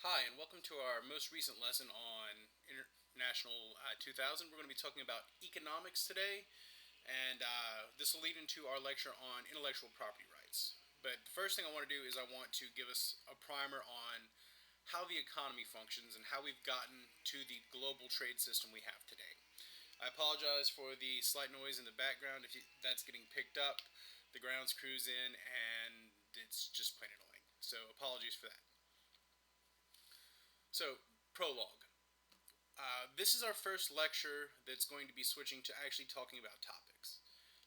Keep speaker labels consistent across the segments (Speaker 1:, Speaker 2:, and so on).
Speaker 1: Hi, and welcome to our most recent lesson on International 2000. We're going to be talking about economics today, and this will lead into our lecture on intellectual property rights. But the first thing I want to do is I want to give us a primer on how the economy functions and how we've gotten to the global trade system we have today. I apologize for the slight noise in the background if that's getting picked up. The grounds crew's in, and it's just plain annoying. So apologies for that. So, prologue. This is our first lecture that's going to be switching to actually talking about topics.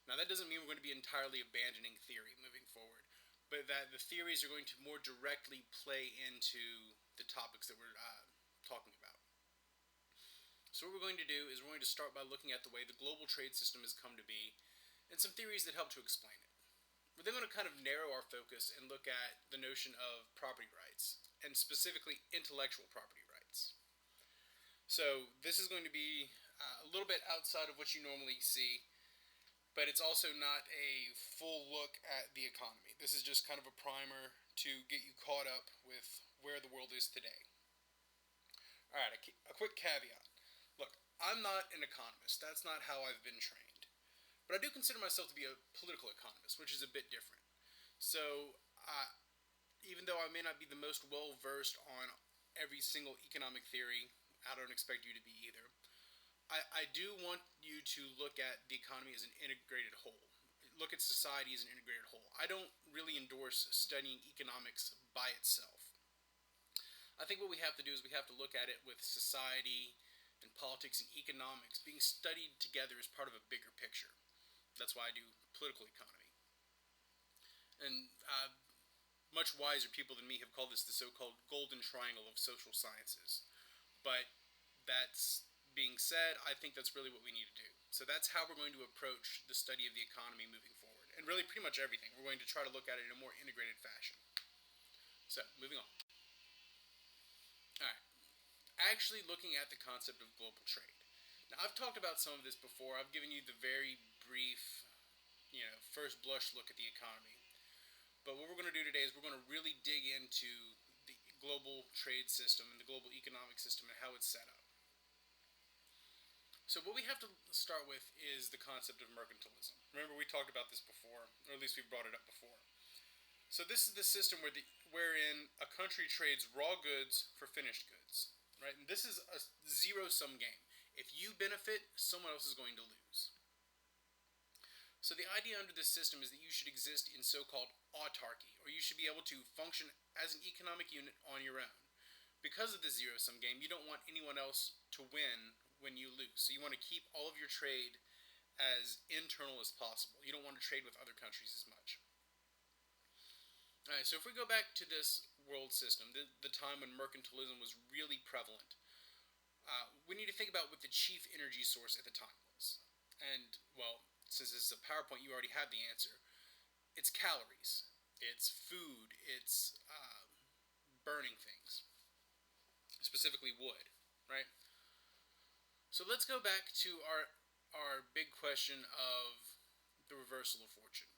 Speaker 1: Now, that doesn't mean we're going to be entirely abandoning theory moving forward, but that the theories are going to more directly play into the topics that we're talking about. So, what we're going to do is we're going to start by looking at the way the global trade system has come to be and some theories that help to explain it. We're then going to kind of narrow our focus and look at the notion of property rights, and specifically intellectual property rights. So this is going to be a little bit outside of what you normally see, but it's also not a full look at the economy. This is just kind of a primer to get you caught up with where the world is today. All right, a quick caveat. Look, I'm not an economist. That's not how I've been trained. But I do consider myself to be a political economist, which is a bit different. So, even though I may not be the most well versed on every single economic theory, I don't expect you to be either. I do want you to look at the economy as an integrated whole. Look at society as an integrated whole. I don't really endorse studying economics by itself. I think what we have to do is we have to look at it with society and politics and economics being studied together as part of a bigger picture. That's why I do political economy. And much wiser people than me have called this the so-called golden triangle of social sciences. But that's being said, I think that's really what we need to do. So that's how we're going to approach the study of the economy moving forward. And really pretty much everything. We're going to try to look at it in a more integrated fashion. So, moving on. Alright. Actually looking at the concept of global trade. Now, I've talked about some of this before. I've given you the very brief, first blush look at the economy. But what we're going to do today is we're going to really dig into the global trade system and the global economic system and how it's set up. So what we have to start with is the concept of mercantilism. Remember, we talked about this before, or at least we brought it up before. So this is the system wherein a country trades raw goods for finished goods, right? And this is a zero-sum game. If you benefit, someone else is going to lose. So the idea under this system is that you should exist in so-called autarky, or you should be able to function as an economic unit on your own. Because of the zero-sum game, you don't want anyone else to win when you lose. So you want to keep all of your trade as internal as possible. You don't want to trade with other countries as much. Alright, so if we go back to this world system, the time when mercantilism was really prevalent, we need to think about what the chief energy source at the time was. And, well, since this is a PowerPoint, you already have the answer. It's calories. It's food. It's burning things. Specifically wood, right? So let's go back to our big question of the reversal of fortune.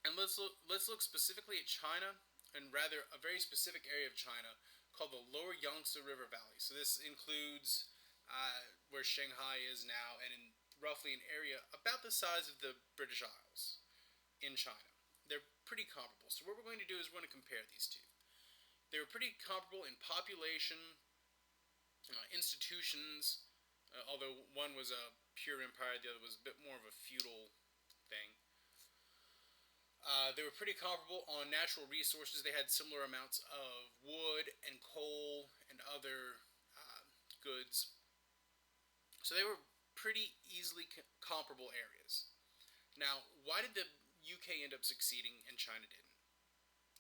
Speaker 1: And let's look specifically at China, and rather a very specific area of China called the Lower Yangtze River Valley. So this includes where Shanghai is now, and in roughly an area about the size of the British Isles in China. They're pretty comparable. So what we're going to do is we're going to compare these two. They were pretty comparable in population, institutions, although one was a pure empire, the other was a bit more of a feudal thing. They were pretty comparable on natural resources. They had similar amounts of wood and coal and other goods. So they were pretty easily comparable areas. Now, why did the UK end up succeeding and China didn't?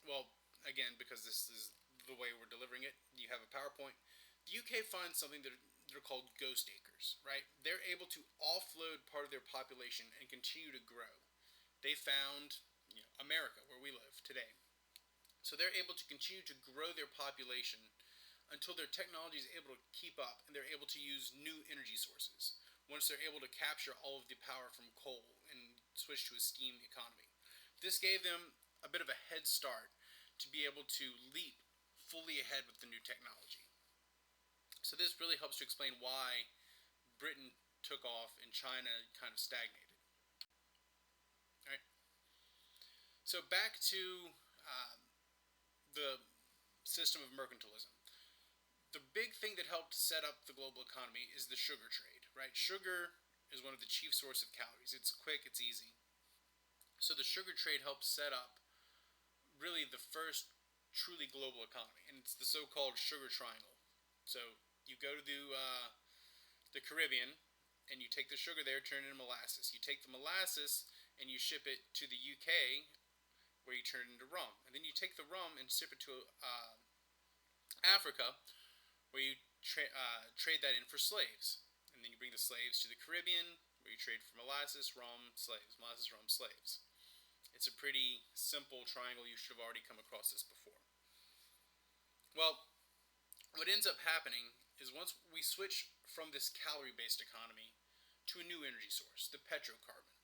Speaker 1: Well, again, because this is the way we're delivering it. You have a PowerPoint. The UK finds something that they're called ghost acres, right? They're able to offload part of their population and continue to grow. They found, America, where we live today. So they're able to continue to grow their population until their technology is able to keep up and they're able to use new energy sources. Once they're able to capture all of the power from coal and switch to a steam economy. This gave them a bit of a head start to be able to leap fully ahead with the new technology. So this really helps to explain why Britain took off and China kind of stagnated. All right. So back to um, the system of mercantilism. The big thing that helped set up the global economy is the sugar trade, right? Sugar is one of the chief sources of calories. It's quick, it's easy. So the sugar trade helped set up really the first truly global economy, and it's the so-called sugar triangle. So you go to the Caribbean, and you take the sugar there, turn it into molasses. You take the molasses and you ship it to the UK, where you turn it into rum, and then you take the rum and ship it to Africa, where you trade that in for slaves, and then you bring the slaves to the Caribbean, where you trade for molasses, rum, slaves, molasses, rum, slaves. It's a pretty simple triangle. You should have already come across this before. Well, what ends up happening is once we switch from this calorie based economy to a new energy source, the petrocarbon,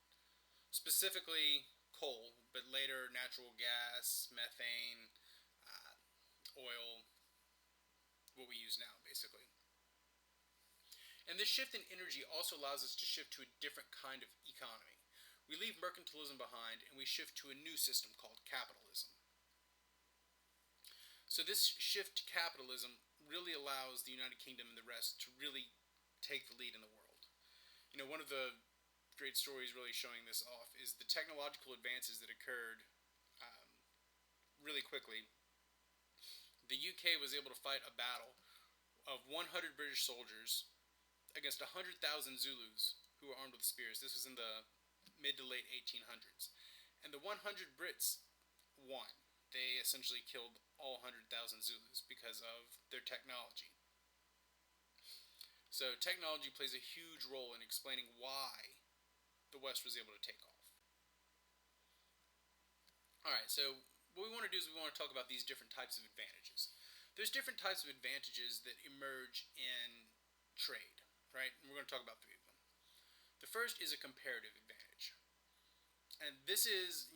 Speaker 1: specifically coal, but later natural gas, methane, uh, oil, what we use now, basically. And this shift in energy also allows us to shift to a different kind of economy. We leave mercantilism behind and we shift to a new system called capitalism. So this shift to capitalism really allows the United Kingdom and the rest to really take the lead in the world. One of the great stories really showing this off is the technological advances that occurred really quickly. The UK was able to fight a battle of 100 British soldiers against 100,000 Zulus who were armed with spears. This was in the mid to late 1800s. And the 100 Brits won. They essentially killed all 100,000 Zulus because of their technology. So technology plays a huge role in explaining why the West was able to take off. Alright, so what we want to do is we want to talk about these different types of advantages. There's different types of advantages that emerge in trade, right? And we're going to talk about three of them. The first is a comparative advantage. And this is,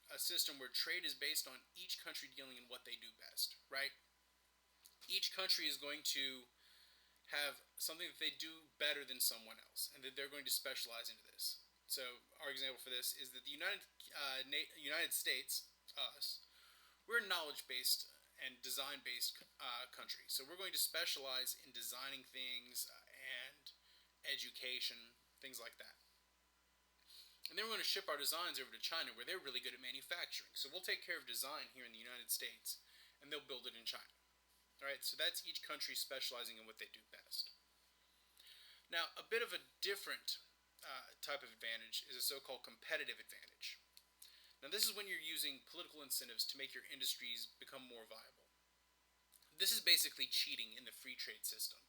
Speaker 1: a system where trade is based on each country dealing in what they do best, right? Each country is going to have something that they do better than someone else, and that they're going to specialize into this. So our example for this is that the United States, us, we're a knowledge-based and design-based country. So we're going to specialize in designing things and education, things like that. And then we're going to ship our designs over to China, where they're really good at manufacturing. So we'll take care of design here in the United States, and they'll build it in China. All right, so that's each country specializing in what they do best. Now, a bit of a different type of advantage is a so-called competitive advantage. Now, this is when you're using political incentives to make your industries become more viable. This is basically cheating in the free trade system.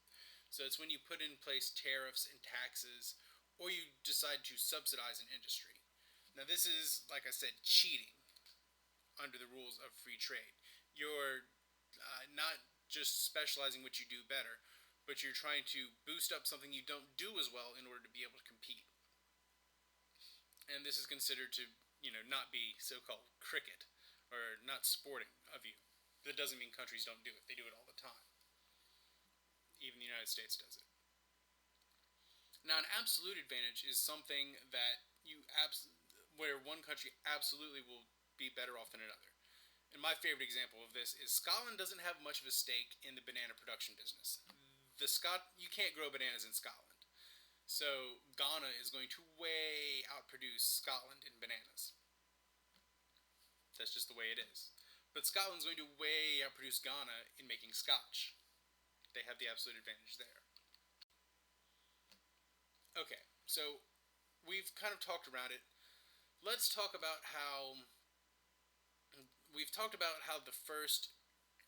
Speaker 1: So it's when you put in place tariffs and taxes, or you decide to subsidize an industry. Now, this is, like I said, cheating under the rules of free trade. You're not just specializing what you do better, but you're trying to boost up something you don't do as well in order to be able to compete. And this is considered to, not be so-called cricket or not sporting of you. That doesn't mean countries don't do it. They do it all the time. Even the United States does it. Now, an absolute advantage is something that where one country absolutely will be better off than another. And my favorite example of this is Scotland doesn't have much of a stake in the banana production business. You can't grow bananas in Scotland. So Ghana is going to way outproduce Scotland in bananas. That's just the way it is. But Scotland's going to way outproduce Ghana in making scotch. They have the absolute advantage there. Okay, so we've kind of talked around it. Let's talk about how the first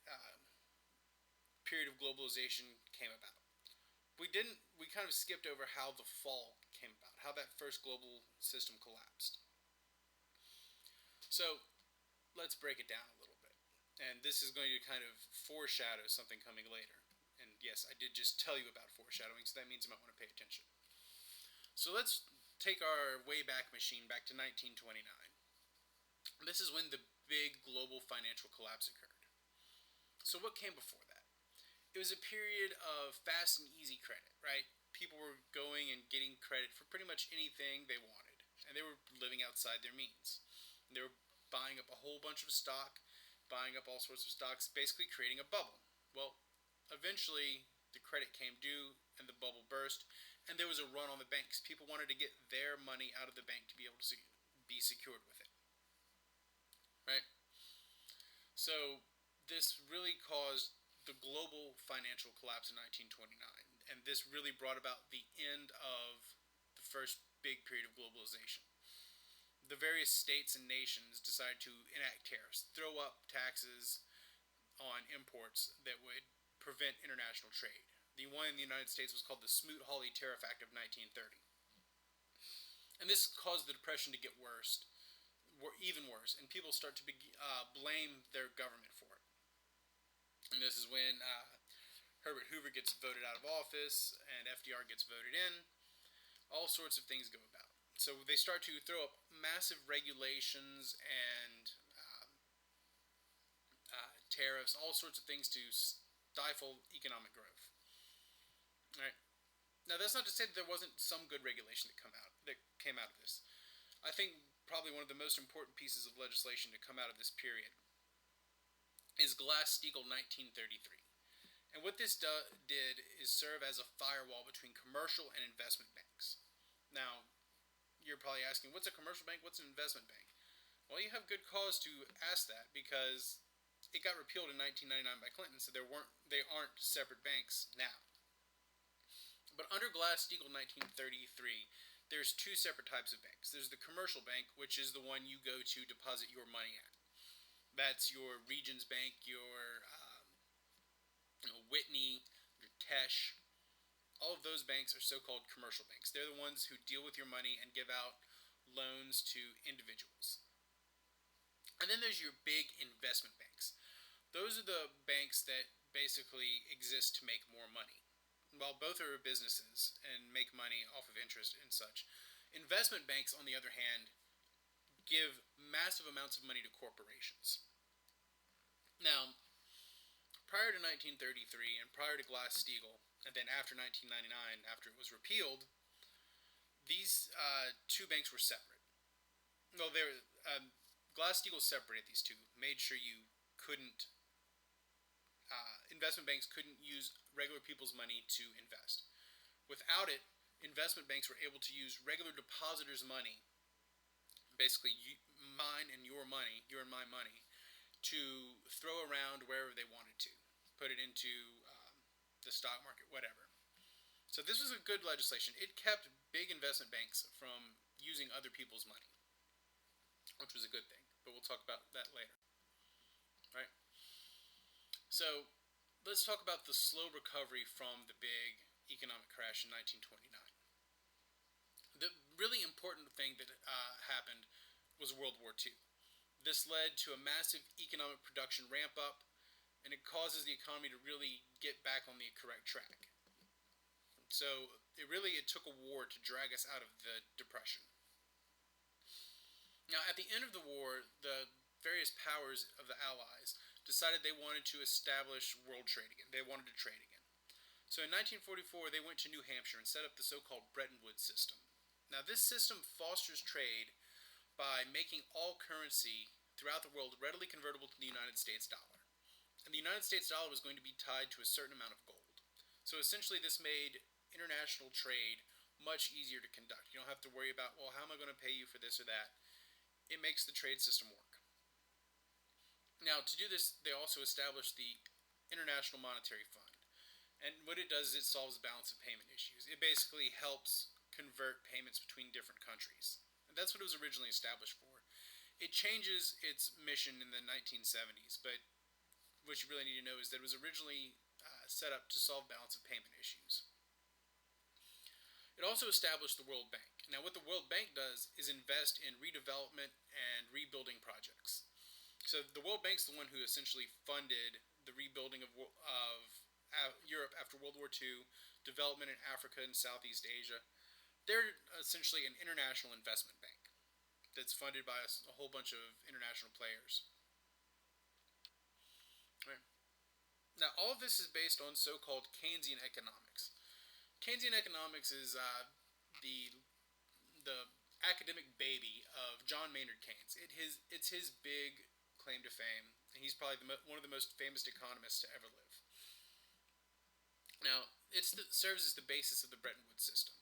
Speaker 1: uh, period of globalization came about. We kind of skipped over how the fall came about, how that first global system collapsed. So let's break it down a little bit. And this is going to kind of foreshadow something coming later. And yes, I did just tell you about foreshadowing, so that means you might want to pay attention. So let's take our Wayback Machine back to 1929. This is when the big global financial collapse occurred. So what came before that? It was a period of fast and easy credit, right? People were going and getting credit for pretty much anything they wanted, and they were living outside their means. They were buying up a whole bunch of stock, buying up all sorts of stocks, basically creating a bubble. Well, eventually the credit came due and the bubble burst, and there was a run on the banks. People wanted to get their money out of the bank to be able to be secured with it, right? So this really caused the global financial collapse in 1929, and this really brought about the end of the first big period of globalization. The various states and nations decided to enact tariffs, throw up taxes on imports that would prevent international trade. The one in the United States was called the Smoot-Hawley Tariff Act of 1930, and this caused the depression to get worse, even worse, and people start to blame their government for it. And this is when Herbert Hoover gets voted out of office and FDR gets voted in. All sorts of things go about. So they start to throw up massive regulations and tariffs, all sorts of things to stifle economic growth. All right. Now that's not to say that there wasn't some good regulation that came out of this. I think probably one of the most important pieces of legislation to come out of this period is Glass-Steagall 1933. And what this did is serve as a firewall between commercial and investment banks. Now, you're probably asking, what's a commercial bank? What's an investment bank? Well, you have good cause to ask that because it got repealed in 1999 by Clinton, so they aren't separate banks now. But under Glass-Steagall 1933, there's two separate types of banks. There's the commercial bank, which is the one you go to deposit your money at. That's your Regions Bank, your Whitney, your Tesh. All of those banks are so-called commercial banks. They're the ones who deal with your money and give out loans to individuals. And then there's your big investment banks. Those are the banks that basically exist to make more money. While both are businesses and make money off of interest and such, investment banks, on the other hand, give massive amounts of money to corporations. Now, prior to 1933 and prior to Glass-Steagall, and then after 1999, after it was repealed, these two banks were separate. Well, Glass-Steagall separated these two, made sure you couldn't investment banks couldn't use regular people's money to invest. Without it, investment banks were able to use regular depositors' money, basically mine and your money, your and my money, to throw around wherever they wanted to, put it into the stock market, whatever. So this was a good legislation. It kept big investment banks from using other people's money, which was a good thing. But we'll talk about that later. Right? So let's talk about the slow recovery from the big economic crash in 1929. The really important thing that happened was World War II. This led to a massive economic production ramp up, and it causes the economy to really get back on the correct track. So it took a war to drag us out of the Depression. Now, at the end of the war, the various powers of the Allies decided they wanted to establish world trade again. They wanted to trade again. So in 1944, they went to New Hampshire and set up the so-called Bretton Woods system. Now, this system fosters trade by making all currency throughout the world readily convertible to the United States dollar. And the United States dollar was going to be tied to a certain amount of gold. So essentially, this made international trade much easier to conduct. You don't have to worry about, well, how am I going to pay you for this or that? It makes the trade system work. Now, to do this, they also established the International Monetary Fund. And what it does is it solves balance of payment issues. It basically helps convert payments between different countries. And that's what it was originally established for. It changes its mission in the 1970s, but what you really need to know is that it was originally set up to solve balance of payment issues. It also established the World Bank. Now, what the World Bank does is invest in redevelopment and rebuilding projects. So the World Bank's the one who essentially funded the rebuilding of Europe after World War II, development in Africa and Southeast Asia. They're essentially an international investment bank that's funded by a whole bunch of international players. Right. Now, all of this is based on so-called Keynesian economics. Keynesian economics is the the academic baby of John Maynard Keynes. It's his big claim to fame, and he's probably one of the most famous economists to ever live. Now, serves as the basis of the Bretton Woods system.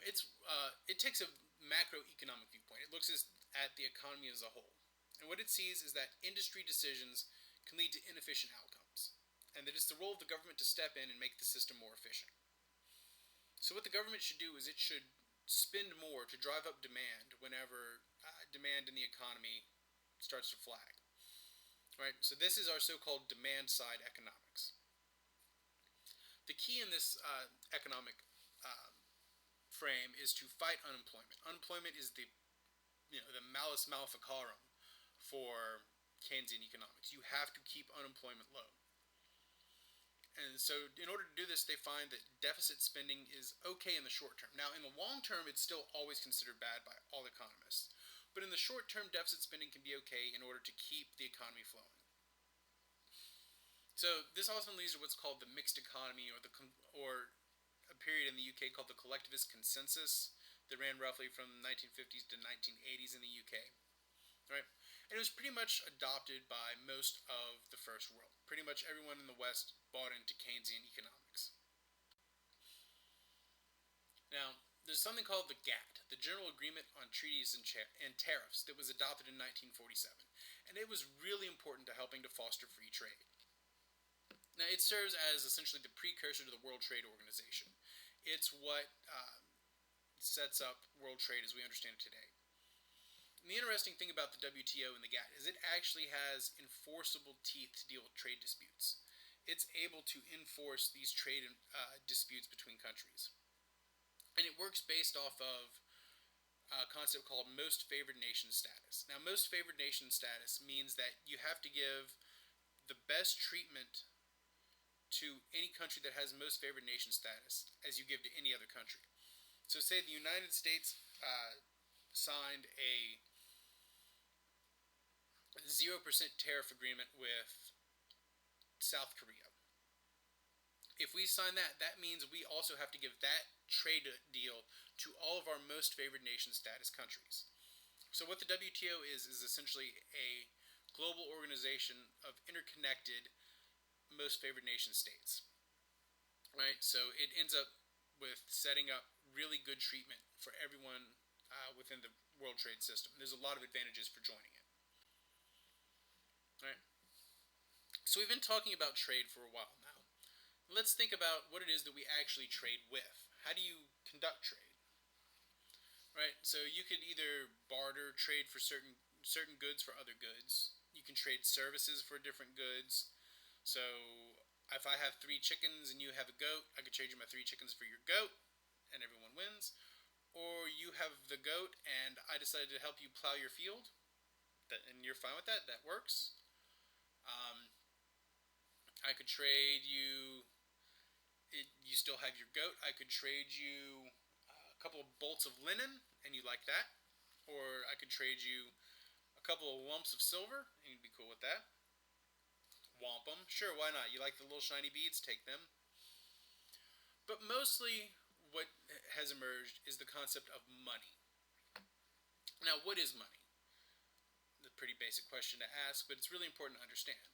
Speaker 1: It takes a macroeconomic viewpoint. It looks at the economy as a whole, and what it sees is that industry decisions can lead to inefficient outcomes, and that it's the role of the government to step in and make the system more efficient. So what the government should do is it should spend more to drive up demand whenever demand in the economy starts to flag. Right. So this is our so-called demand side economics. The key in this economic frame is to fight unemployment. Unemployment is the malus maleficarum for Keynesian economics. You have to keep unemployment low. And so, in order to do this, they find that deficit spending is okay in the short term. Now, in the long term, it's still always considered bad by all economists. But in the short term, deficit spending can be okay in order to keep the economy flowing. So, this often leads to what's called the mixed economy, or a period in the UK called the collectivist consensus that ran roughly from the 1950s to 1980s in the UK. Right? And it was pretty much adopted by most of the first world. Pretty much everyone in the West bought into Keynesian economics. Now, there's something called the GATT, the General Agreement on Treaties and Tariffs, that was adopted in 1947, and it was really important to helping to foster free trade. Now, it serves as essentially the precursor to the World Trade Organization. It's what sets up world trade as we understand it today. And the interesting thing about the WTO and the GATT is it actually has enforceable teeth to deal with trade disputes. It's able to enforce these trade disputes between countries. And it works based off of a concept called most favored nation status. Now, most favored nation status means that you have to give the best treatment to any country that has most favored nation status as you give to any other country. So, say the United States signed a 0% tariff agreement with South Korea. If we sign that, that means we also have to give that trade deal to all of our most favored nation status countries. So what the WTO is essentially a global organization of interconnected most favored nation states. Right? So it ends up with setting up really good treatment for everyone within the World Trade System. There's a lot of advantages for joining it. Right? So we've been talking about trade for a while now. Let's think about what it is that we actually trade with. How do you conduct trade? Right? So you could either barter, trade for certain goods for other goods. You can trade services for different goods. So if I have 3 chickens and you have a goat, I could trade you my 3 chickens for your goat, and everyone wins. Or you have the goat and I decided to help you plow your field, and you're fine with that. That works. I could trade you. You still have your goat. I could trade you a couple of bolts of linen, and you like that. Or I could trade you a couple of lumps of silver, and you'd be cool with that. Womp them. Sure, why not? You like the little shiny beads? Take them. But mostly, what has emerged is the concept of money. Now, what is money? It's a pretty basic question to ask, but it's really important to understand.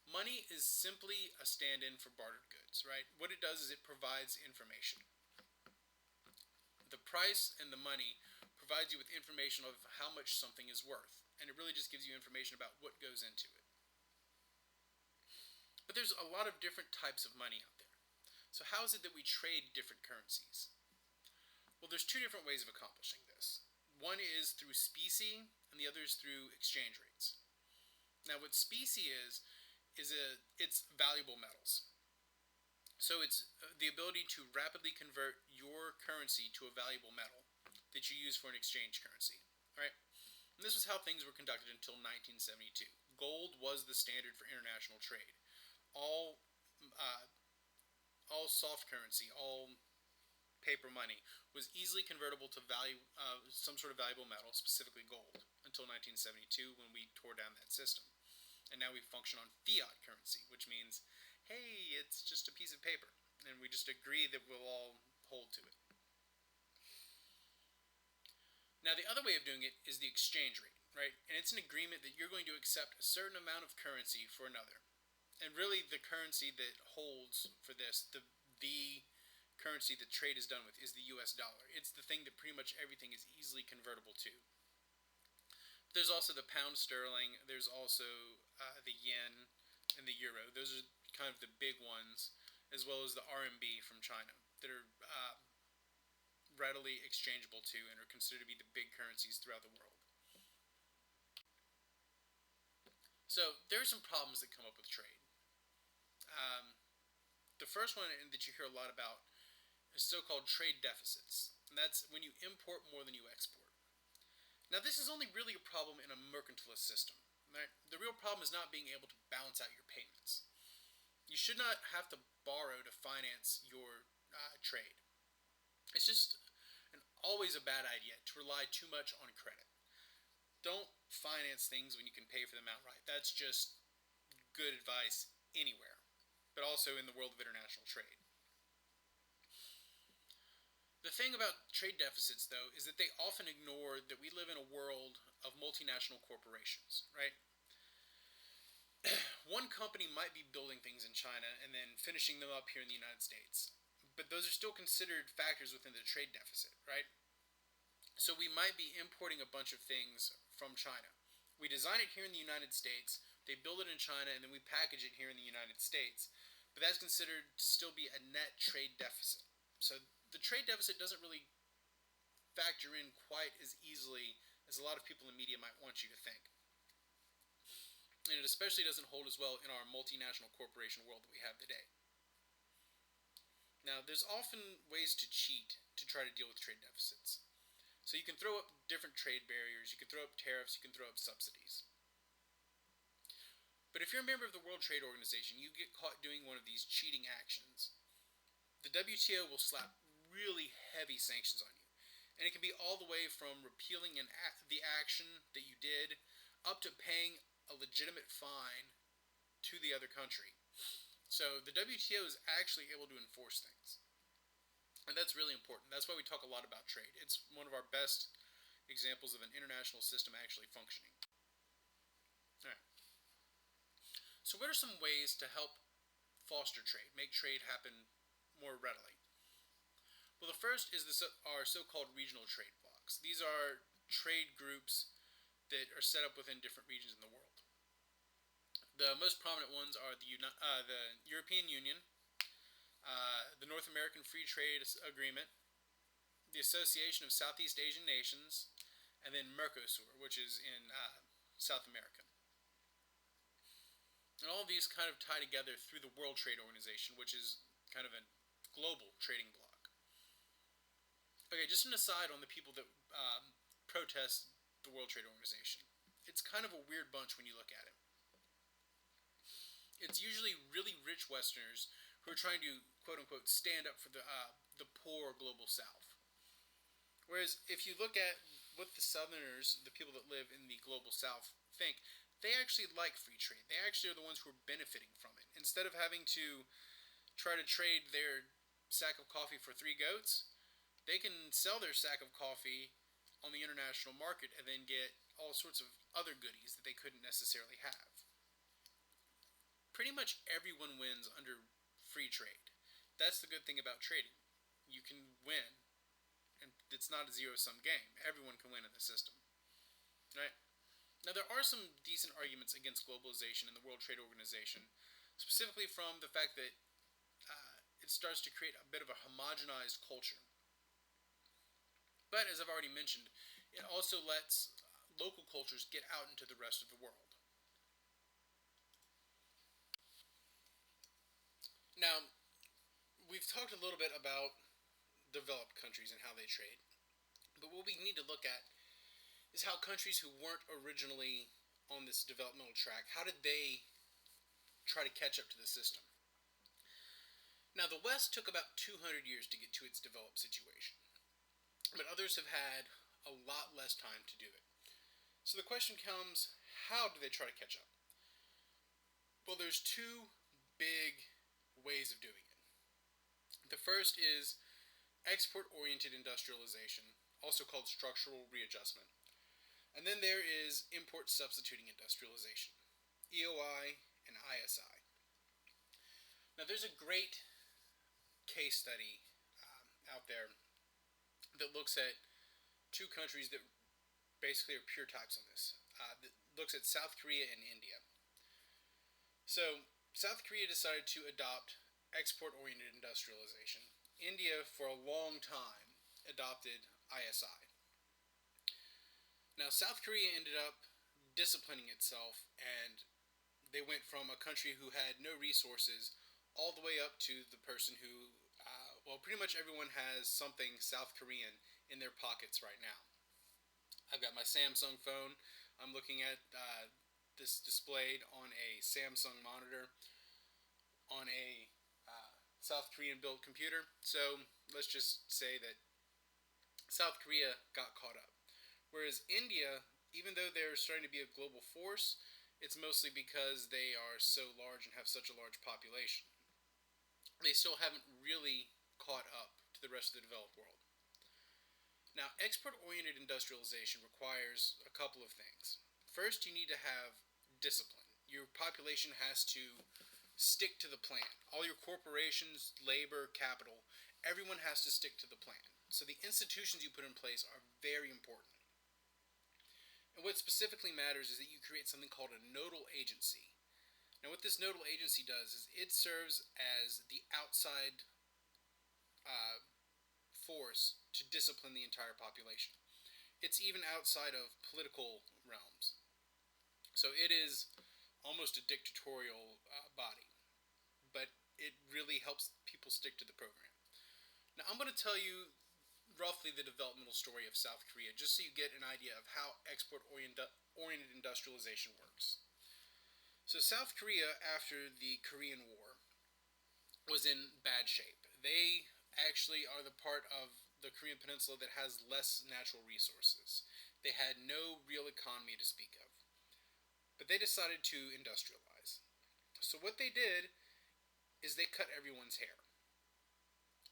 Speaker 1: Money is simply a stand-in for bartered goods, right? What it does is it provides information. The price and the money provides you with information of how much something is worth, and it really just gives you information about what goes into it. But there's a lot of different types of money out there. So how is it that we trade different currencies? Well, there's 2 different ways of accomplishing this. One is through specie, and the other is through exchange rates. Now, what specie is it's valuable metals. So it's the ability to rapidly convert your currency to a valuable metal that you use for an exchange currency. Right? And this was how things were conducted until 1972. Gold was the standard for international trade. All soft currency, all paper money, was easily convertible to some sort of valuable metal, specifically gold, until 1972 when we tore down that system. And now we function on fiat currency, which means hey, it's just a piece of paper, and we just agree that we'll all hold to it. Now, the other way of doing it is the exchange rate, right? And it's an agreement that you're going to accept a certain amount of currency for another. And really, the currency that holds for this, the currency that trade is done with, is the U.S. dollar. It's the thing that pretty much everything is easily convertible to. There's also the pound sterling. There's also the yen and the euro. Those are kind of the big ones, as well as the RMB from China that are readily exchangeable to and are considered to be the big currencies throughout the world. So there are some problems that come up with trade. Um, the first one that you hear a lot about is so-called trade deficits, and that's when you import more than you export. Now, this is only really a problem in a mercantilist system. Right? The real problem is not being able to balance out your payments. You should not have to borrow to finance your trade. It's just always a bad idea to rely too much on credit. Don't finance things when you can pay for them outright. That's just good advice anywhere, but also in the world of international trade. The thing about trade deficits, though, is that they often ignore that we live in a world of multinational corporations, right? One company might be building things in China and then finishing them up here in the United States, but those are still considered factors within the trade deficit, right? So we might be importing a bunch of things from China. We design it here in the United States, they build it in China, and then we package it here in the United States. But that's considered to still be a net trade deficit. So the trade deficit doesn't really factor in quite as easily as a lot of people in the media might want you to think. And it especially doesn't hold as well in our multinational corporation world that we have today. Now, there's often ways to cheat to try to deal with trade deficits. So you can throw up different trade barriers, you can throw up tariffs, you can throw up subsidies. But if you're a member of the World Trade Organization, you get caught doing one of these cheating actions, the WTO will slap really heavy sanctions on you. And it can be all the way from repealing the action that you did up to paying a legitimate fine to the other country. So the WTO is actually able to enforce things. And that's really important. That's why we talk a lot about trade. It's one of our best examples of an international system actually functioning. All right. So, what are some ways to help foster trade, make trade happen more readily? Well, the first is our so-called regional trade blocs. These are trade groups that are set up within different regions in the world. The most prominent ones are the European Union, the North American Free Trade Agreement, the Association of Southeast Asian Nations, and then Mercosur, which is in South America. And all of these kind of tie together through the World Trade Organization, which is kind of a global trading bloc. Okay, just an aside on the people that protest the World Trade Organization. It's kind of a weird bunch when you look at it. It's usually really rich Westerners who are trying to quote unquote stand up for the poor global South. Whereas if you look at what the Southerners, the people that live in the global South, think, they actually like free trade. They actually are the ones who are benefiting from it. Instead of having to try to trade their sack of coffee for three goats, they can sell their sack of coffee on the international market and then get all sorts of other goodies that they couldn't necessarily have. Pretty much everyone wins under free trade. That's the good thing about trading. You can win, and it's not a zero-sum game. Everyone can win in the system, right? Now, there are some decent arguments against globalization in the World Trade Organization, specifically from the fact that it starts to create a bit of a homogenized culture. But as I've already mentioned, it also lets local cultures get out into the rest of the world. Now, we've talked a little bit about developed countries and how they trade. But what we need to look at is how countries who weren't originally on this developmental track, how did they try to catch up to the system? Now, the West took about 200 years to get to its developed situation, but others have had a lot less time to do it. So the question comes, how do they try to catch up? Well, there's two big ways of doing it. The first is export oriented industrialization, also called structural readjustment. And then there is import substituting industrialization, EOI and ISI. Now, there's a great case study out there that looks at two countries that basically are pure types on this. That looks at South Korea and India. So, South Korea decided to adopt export oriented industrialization. India, for a long time, adopted ISI. Now, South Korea ended up disciplining itself, and they went from a country who had no resources all the way up to the person who, well, pretty much everyone has something South Korean in their pockets right now. I've got my Samsung phone. I'm looking at this displayed on a Samsung monitor on a South Korean built computer. So let's just say that South Korea got caught up. Whereas India, even though they're starting to be a global force, it's mostly because they are so large and have such a large population. They still haven't really caught up to the rest of the developed world. Now, export oriented industrialization requires a couple of things. First, you need to have discipline. Your population has to stick to the plan. All your corporations, labor, capital, everyone has to stick to the plan. So the institutions you put in place are very important. And what specifically matters is that you create something called a nodal agency. Now, what this nodal agency does is it serves as the outside uh, force to discipline the entire population. It's even outside of political realms. So it is almost a dictatorial body, but it really helps people stick to the program. Now, I'm going to tell you roughly the developmental story of South Korea, just so you get an idea of how export oriented industrialization works. So, South Korea, after the Korean War, was in bad shape. They actually are the part of the Korean Peninsula that has less natural resources. They had no real economy to speak of. But they decided to industrialize. So, what they did is they cut everyone's hair.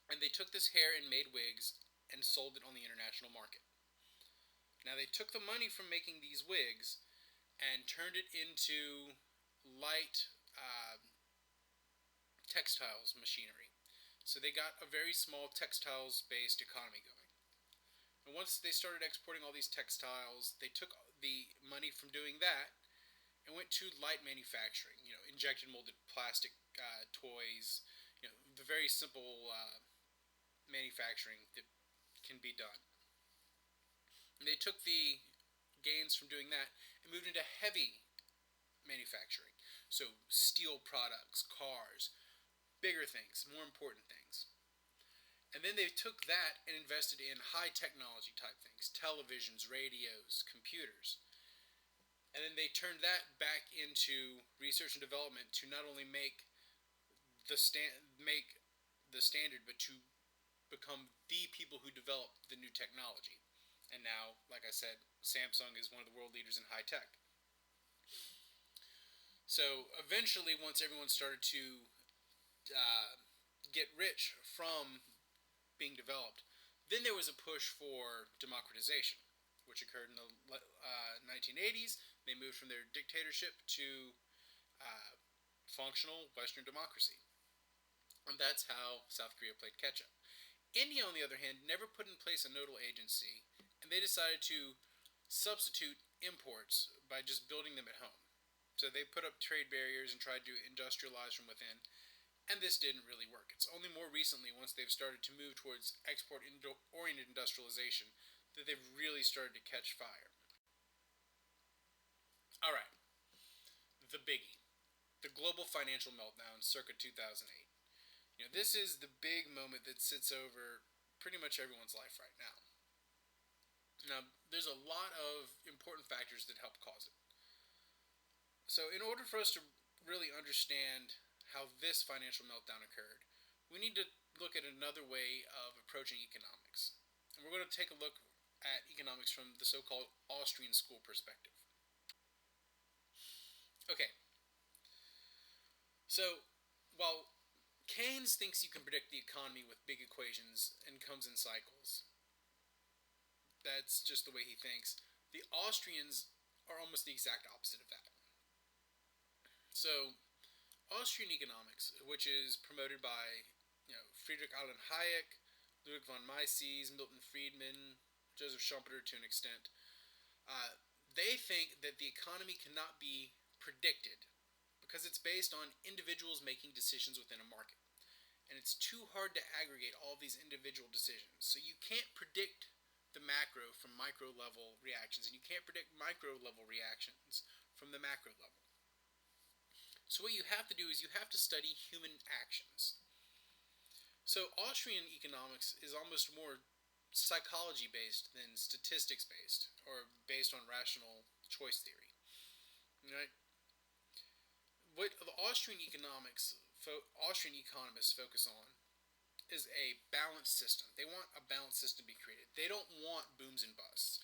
Speaker 1: And they took this hair and made wigs and sold it on the international market. Now, they took the money from making these wigs and turned it into light textiles machinery. So they got a very small textiles based economy going. And once they started exporting all these textiles, they took the money from doing that and went to light manufacturing. You know, injected molded plastic toys. You know, the very simple manufacturing that can be done. And they took the gains from doing that and moved into heavy manufacturing. So steel products, cars, bigger things, more important things. And then they took that and invested in high technology type things, televisions, radios, computers. And then they turned that back into research and development to not only make the standard, but to become the people who develop the new technology. And now, like I said, Samsung is one of the world leaders in high tech. So eventually, once everyone started to get rich from being developed, then there was a push for democratization, which occurred in the 1980s. They moved from their dictatorship to functional Western democracy. And that's how South Korea played catch up. India, on the other hand, never put in place a nodal agency, and they decided to substitute imports by just building them at home. So they put up trade barriers and tried to industrialize from within, and this didn't really work. It's only more recently, once they've started to move towards export oriented industrialization, that they've really started to catch fire. All right, the biggie, the global financial meltdown circa 2008. You know, this is the big moment that sits over pretty much everyone's life right now. Now, there's a lot of important factors that help cause it. So, in order for us to really understand how this financial meltdown occurred, we need to look at another way of approaching economics. And we're going to take a look at economics from the so called Austrian school perspective. Okay, so while Keynes thinks you can predict the economy with big equations and comes in cycles. That's just the way he thinks. The Austrians are almost the exact opposite of that. So, Austrian economics, which is promoted by Friedrich Alan Hayek, Ludwig von Mises, Milton Friedman, Joseph Schumpeter to an extent, uh, they think that the economy cannot be predicted because it's based on individuals making decisions within a market. And it's too hard to aggregate all of these individual decisions. So you can't predict the macro from micro level reactions, and you can't predict micro level reactions from the macro level. So what you have to do is you have to study human actions. So Austrian economics is almost more psychology based than statistics based, or based on rational choice theory. Right? What the Austrian economists focus on is a balanced system. They want a balanced system to be created. They don't want booms and busts.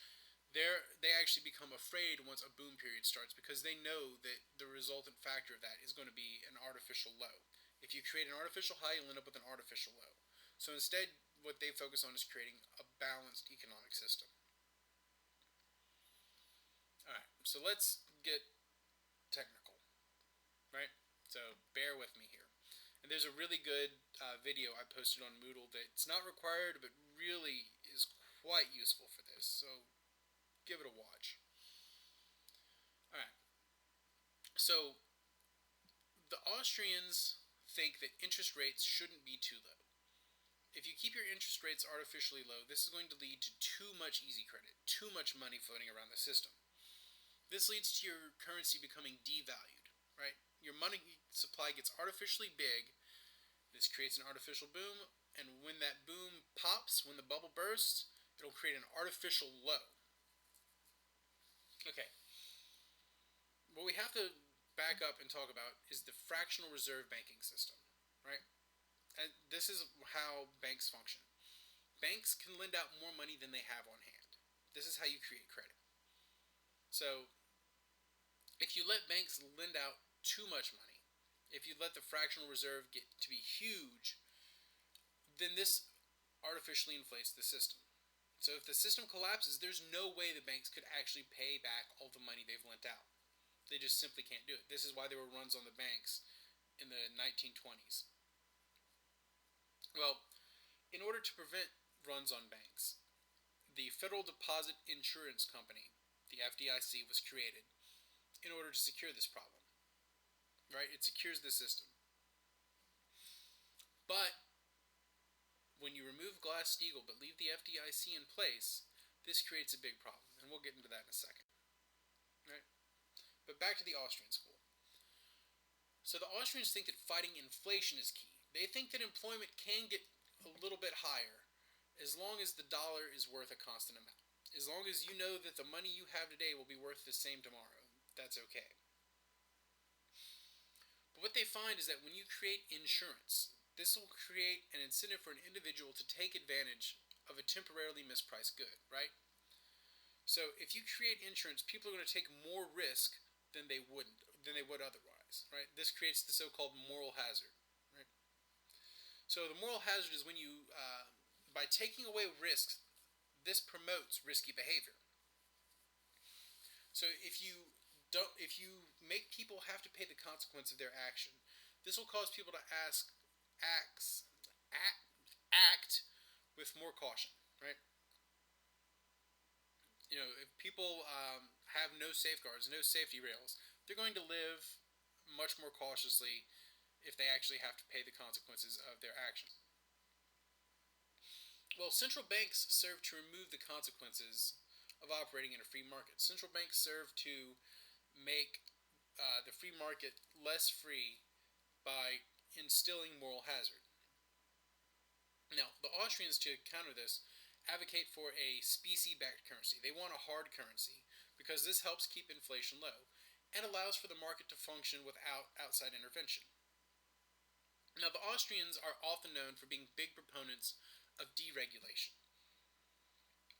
Speaker 1: They actually become afraid once a boom period starts because they know that the resultant factor of that is going to be an artificial low. If you create an artificial high, you'll end up with an artificial low. So instead, what they focus on is creating a balanced economic system. All right, so let's get technical, right? So bear with me here. And there's a really good video I posted on Moodle that's not required, but really is quite useful for this. So give it a watch. All right. So the Austrians think that interest rates shouldn't be too low. If you keep your interest rates artificially low, this is going to lead to too much easy credit, too much money floating around the system. This leads to your currency becoming devalued, right? Your money supply gets artificially big. This creates an artificial boom, and when that boom pops, when the bubble bursts, it'll create an artificial low. Okay, what we have to back up and talk about is the fractional reserve banking system, right? And this is how banks function. Banks can lend out more money than they have on hand. This is how you create credit. So, if you let banks lend out too much money, if you let the fractional reserve get to be huge, then this artificially inflates the system. So if the system collapses, there's no way the banks could actually pay back all the money they've lent out. They just simply can't do it. This is why there were runs on the banks in the 1920s. Well, in order to prevent runs on banks, the Federal Deposit Insurance Company, the FDIC, was created in order to secure this problem. Right? It secures the system. But when you remove Glass-Steagall but leave the FDIC in place, this creates a big problem, and we'll get into that in a second. Right? But back to the Austrian school. So the Austrians think that fighting inflation is key. They think that employment can get a little bit higher as long as the dollar is worth a constant amount. As long as you know that the money you have today will be worth the same tomorrow, that's okay. But what they find is that when you create insurance, this will create an incentive for an individual to take advantage of a temporarily mispriced good, right? So if you create insurance, people are going to take more risk than they would otherwise, right? This creates the so-called moral hazard, right? So the moral hazard is when you, by taking away risks, this promotes risky behavior. So if you make people have to pay the consequence of their action, this will cause people to act with more caution, right? If people have no safeguards, no safety rails, they're going to live much more cautiously if they actually have to pay the consequences of their action. Well, central banks serve to remove the consequences of operating in a free market. Central banks serve to make the free market less free by instilling moral hazard. Now, the Austrians, to counter this, advocate for a specie-backed currency. They want a hard currency because this helps keep inflation low and allows for the market to function without outside intervention. Now, the Austrians are often known for being big proponents of deregulation.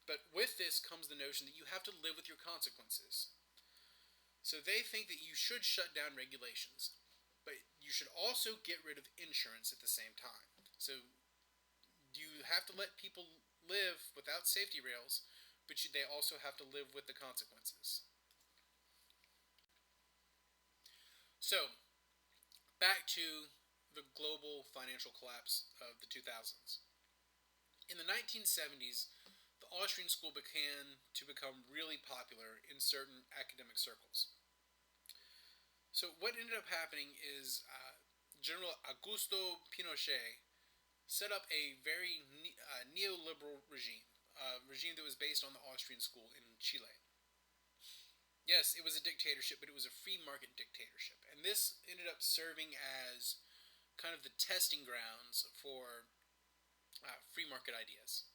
Speaker 1: But with this comes the notion that you have to live with your consequences. So they think that you should shut down regulations, but You should also get rid of insurance at the same time. So you have to let people live without safety rails, but they also have to live with the consequences. So, back to the global financial collapse of the 2000s. In the 1970s, the Austrian school began to become really popular in certain academic circles. So, what ended up happening is General Augusto Pinochet set up a very neoliberal regime, a regime that was based on the Austrian school in Chile. Yes, it was a dictatorship, but it was a free market dictatorship. And this ended up serving as kind of the testing grounds for free market ideas.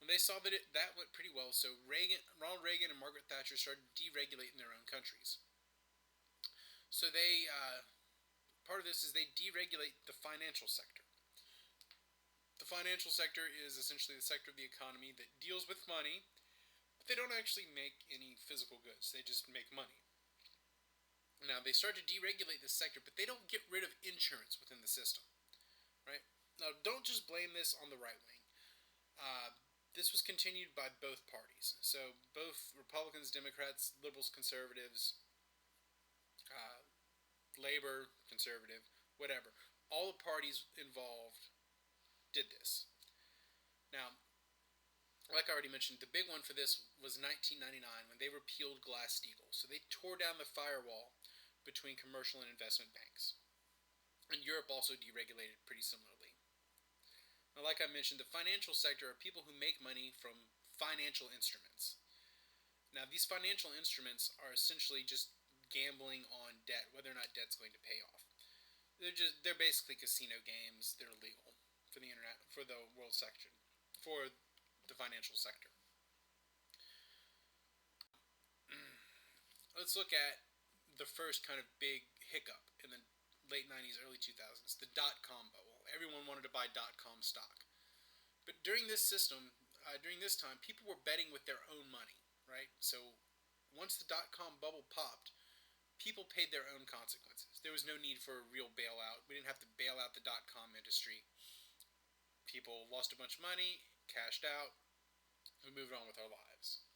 Speaker 1: When they saw that went pretty well, so Ronald Reagan and Margaret Thatcher started deregulating their own countries. So part of this is they deregulate the financial sector. The financial sector is essentially the sector of the economy that deals with money, but they don't actually make any physical goods. They just make money. Now they start to deregulate this sector, but they don't get rid of insurance within the system, right? Now don't just blame this on the right wing. Uh, this was continued by both parties. So both Republicans, Democrats, liberals, conservatives, uh, labor, conservative, whatever. All the parties involved did this. Now, like I already mentioned, the big one for this was 1999 when they repealed Glass-Steagall. So they tore down the firewall between commercial and investment banks. And Europe also deregulated pretty similarly. Now, like I mentioned, the financial sector are people who make money from financial instruments. Now, these financial instruments are essentially just gambling on debt, whether or not debt's going to pay off. They're basically casino games. They're illegal for the internet, for the world section, for the financial sector. Let's look at the first kind of big hiccup in the late 90s, early 2000s, the dot com bubble. Everyone wanted to buy dot com stock. But during this system, during this time, people were betting with their own money, right? So once the dot com bubble popped, people paid their own consequences. There was no need for a real bailout. We didn't have to bail out the dot com industry. People lost a bunch of money, cashed out, we moved on with our lives.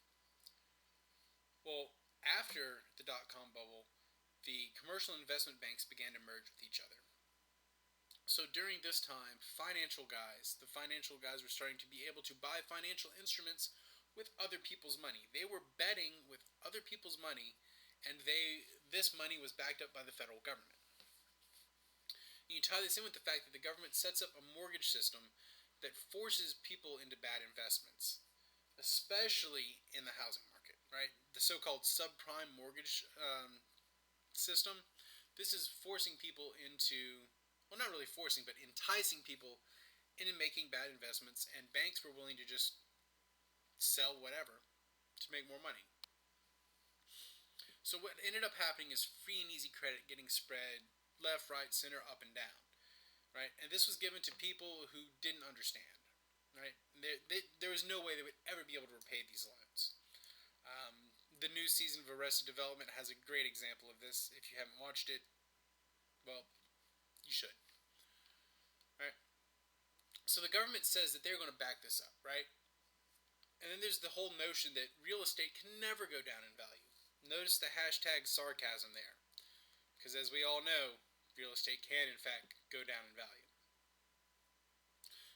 Speaker 1: Well, after the dot com bubble, the commercial investment banks began to merge with each other. So during this time, the financial guys were starting to be able to buy financial instruments with other people's money. They were betting with other people's money, and this money was backed up by the federal government. You tie this in with the fact that the government sets up a mortgage system that forces people into bad investments, especially in the housing market, right? The so-called subprime mortgage system. This is forcing people into, well, not really forcing, but enticing people into making bad investments, and banks were willing to just sell whatever to make more money. So what ended up happening is free and easy credit getting spread left, right, center, up, and down, right? And this was given to people who didn't understand, right? There was no way they would ever be able to repay these loans. The new season of Arrested Development has a great example of this. If you haven't watched it, well, you should. Right? So the government says that they're going to back this up, right? And then there's the whole notion that real estate can never go down in value. Notice the hashtag sarcasm there. Because as we all know, real estate can in fact go down in value.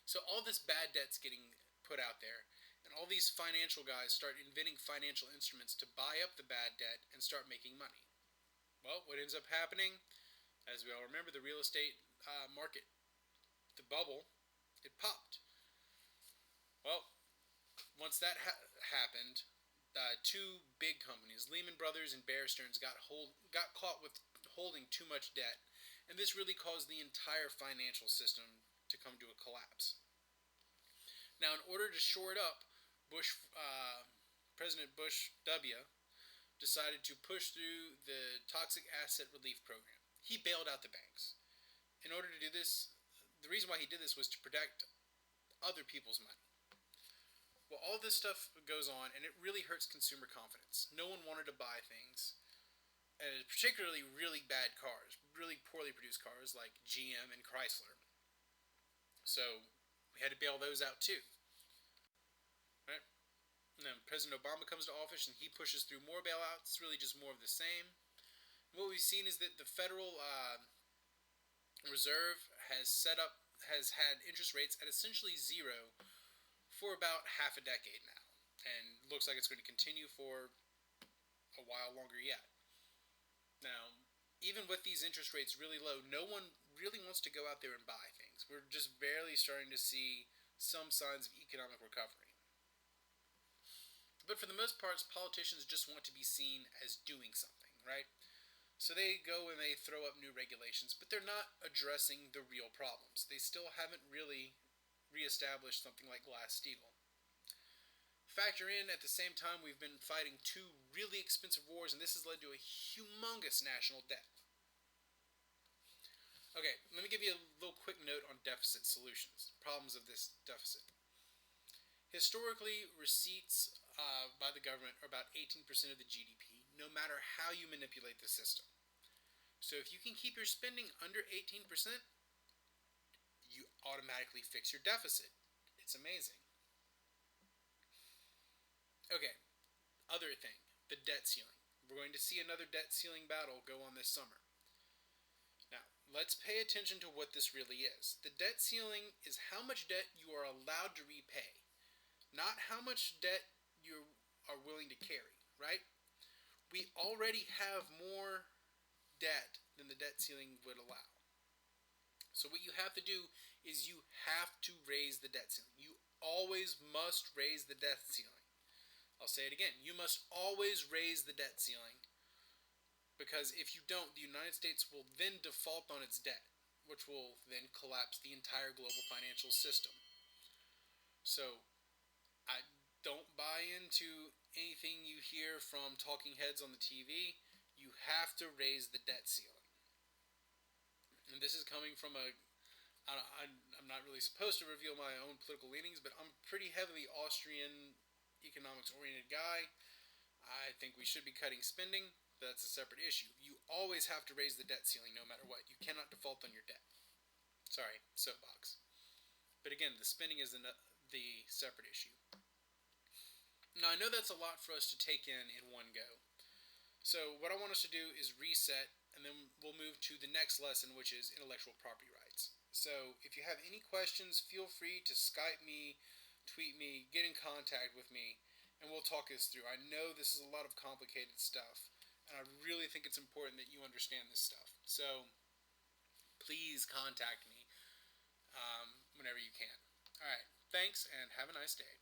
Speaker 1: So all this bad debt's getting put out there, and all these financial guys start inventing financial instruments to buy up the bad debt and start making money. Well, what ends up happening, as we all remember, the real estate market, the bubble, it popped. Well, once that happened, two big companies, Lehman Brothers and Bear Stearns, got caught with holding too much debt, and this really caused the entire financial system to come to a collapse. Now, in order to shore it up, President Bush W. decided to push through the Toxic Asset Relief Program. He bailed out the banks. In order to do this, the reason why he did this was to protect other people's money. Well, all this stuff goes on, and it really hurts consumer confidence. No one wanted to buy things. particularly really bad cars, really poorly produced cars like GM and Chrysler. So we had to bail those out too, right? And then President Obama comes to office and he pushes through more bailouts. It's really just more of the same. What we've seen is that the Federal Reserve has had interest rates at essentially zero for about half a decade now, and looks like it's going to continue for a while longer yet. Now, even with these interest rates really low, no one really wants to go out there and buy things. We're just barely starting to see some signs of economic recovery. But for the most part, politicians just want to be seen as doing something, right? So they go and they throw up new regulations, but they're not addressing the real problems. They still haven't really reestablished something like Glass-Steagall. Factor in at the same time we've been fighting two really expensive wars, and this has led to a humongous national debt. Okay, let me give you a little quick note on deficit solutions, problems of this deficit. Historically, receipts by the government are about 18% of the GDP, no matter how you manipulate the system. So if you can keep your spending under 18%, you automatically fix your deficit. It's amazing. Okay, other thing, the debt ceiling. We're going to see another debt ceiling battle go on this summer. Now, let's pay attention to what this really is. The debt ceiling is how much debt you are allowed to repay, not how much debt you are willing to carry, right? We already have more debt than the debt ceiling would allow. So what you have to do is you have to raise the debt ceiling. You always must raise the debt ceiling. I'll say it again. You must always raise the debt ceiling, because if you don't, the United States will then default on its debt, which will then collapse the entire global financial system. So I don't buy into anything you hear from talking heads on the TV. You have to raise the debt ceiling. And this is coming from I'm not really supposed to reveal my own political leanings, but I'm a pretty heavily Austrian economics oriented guy. I think we should be cutting spending. That's a separate issue. You always have to raise the debt ceiling no matter what. You cannot default on your debt. Sorry, soapbox. But again, the spending is the separate issue. Now, I know that's a lot for us to take in one go. So, what I want us to do is reset, and then we'll move to the next lesson, which is intellectual property rights. So, if you have any questions, feel free to Skype me, tweet me, get in contact with me, and we'll talk this through. I know this is a lot of complicated stuff, and I really think it's important that you understand this stuff. So, please contact me whenever you can. All right, thanks, and have a nice day.